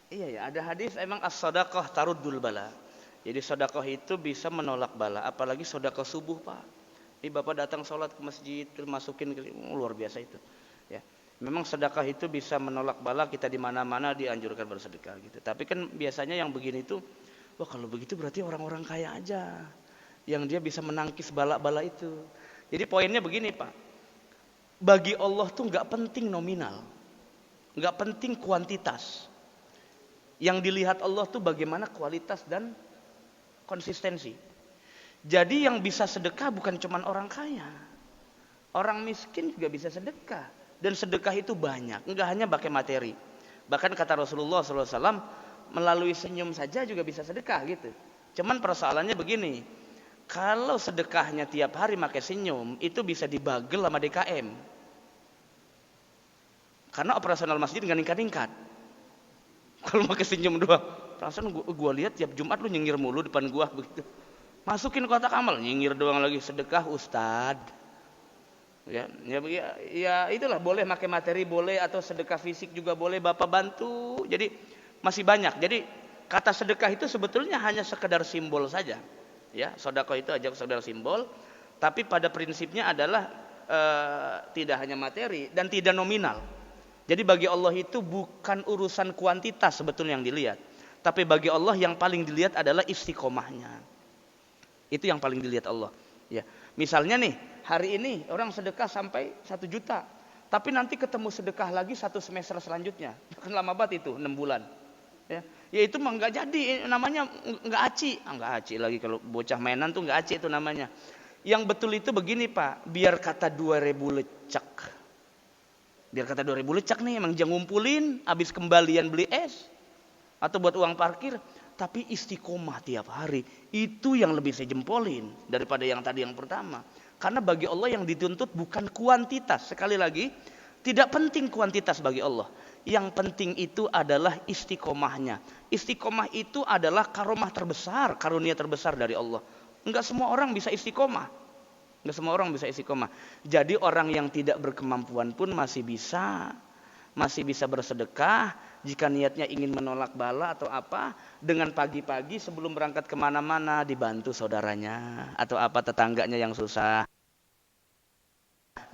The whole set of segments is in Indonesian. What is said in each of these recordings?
Iya ya, ada hadis emang as-shadaqah taruddul bala. Jadi sedekah itu bisa menolak bala, apalagi sedekah subuh, Pak. Ini Bapak datang sholat ke masjid, masukin ke luar biasa itu. Ya. Memang sedekah itu bisa menolak bala, kita di mana-mana dianjurkan bersedekah gitu. Tapi kan biasanya yang begini itu, wah kalau begitu berarti orang-orang kaya aja yang dia bisa menangkis bala-bala itu. Jadi poinnya begini, Pak. Bagi Allah tuh nggak penting nominal, nggak penting kuantitas. Yang dilihat Allah tuh bagaimana kualitas dan konsistensi. Jadi yang bisa sedekah bukan cuma orang kaya. Orang miskin juga bisa sedekah. Dan sedekah itu banyak, enggak hanya pakai materi. Bahkan kata Rasulullah SAW, melalui senyum saja juga bisa sedekah gitu. Cuman persoalannya begini, kalau sedekahnya tiap hari pakai senyum, itu bisa dibagel sama DKM. Karena operasional masjid nggak ningkat-ningkat. Kalau pakai senyum doang, perasaan gua lihat tiap Jumat lu nyengir mulu depan gua begitu. Masukin kotak amal, nyengir doang lagi, sedekah Ustad. Ya itulah, boleh pakai materi boleh, atau sedekah fisik juga boleh, Bapak bantu. Jadi masih banyak. Jadi kata sedekah itu sebetulnya hanya sekedar simbol saja. Ya, sedekah itu aja sekedar simbol, tapi pada prinsipnya adalah tidak hanya materi dan tidak nominal. Jadi bagi Allah itu bukan urusan kuantitas sebetulnya yang dilihat, tapi bagi Allah yang paling dilihat adalah istiqomahnya. Itu yang paling dilihat Allah. Ya, misalnya nih, hari ini orang sedekah sampai 1 juta, tapi nanti ketemu sedekah lagi 1 semester selanjutnya, kan lama banget itu 6 bulan. Ya itu mah nggak jadi, namanya nggak aci, nggak aci lagi kalau bocah mainan tuh nggak aci itu namanya. Yang betul itu begini Pak, biar kata 2000 lecek, biar kata 2000 lecek nih, emang jangan ngumpulin, habis kembalian beli es atau buat uang parkir, tapi istiqomah tiap hari, itu yang lebih saya jempolin daripada yang tadi yang pertama. Karena bagi Allah yang dituntut bukan kuantitas. Sekali lagi, tidak penting kuantitas bagi Allah. Yang penting itu adalah istiqomahnya. Istiqomah itu adalah karomah terbesar, karunia terbesar dari Allah. Enggak semua orang bisa istiqomah. Enggak semua orang bisa istiqomah. Jadi orang yang tidak berkemampuan pun masih bisa bersedekah jika niatnya ingin menolak bala atau apa, dengan pagi-pagi sebelum berangkat kemana-mana dibantu saudaranya atau apa tetangganya yang susah,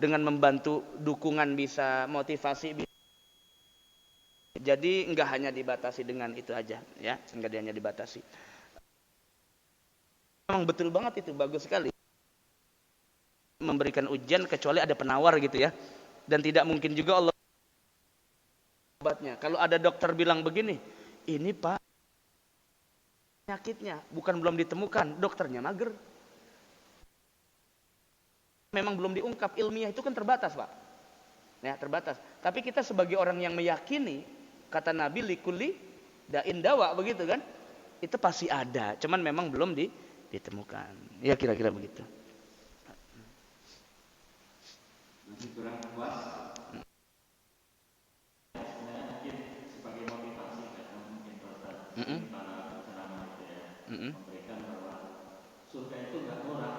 dengan membantu dukungan bisa, motivasi. Jadi enggak hanya dibatasi dengan itu aja ya, enggak hanya dibatasi. Memang betul banget itu, bagus sekali. Memberikan ujian kecuali ada penawar gitu ya. Dan tidak mungkin juga Allah obatnya. Kalau ada dokter bilang begini, ini Pak penyakitnya bukan belum ditemukan, dokternya mager. Memang belum diungkap, ilmiah itu kan terbatas Pak. Ya, terbatas. Tapi kita sebagai orang yang meyakini, kata Nabi likulli da'in dawa, begitu kan? Itu pasti ada, cuman memang belum ditemukan. Ya kira-kira begitu. Masih kurang puas. Sebenarnya mungkin sebagai motivasi karena mungkin para penceramah itu ya, memberikan bahwa surga itu nggak murah,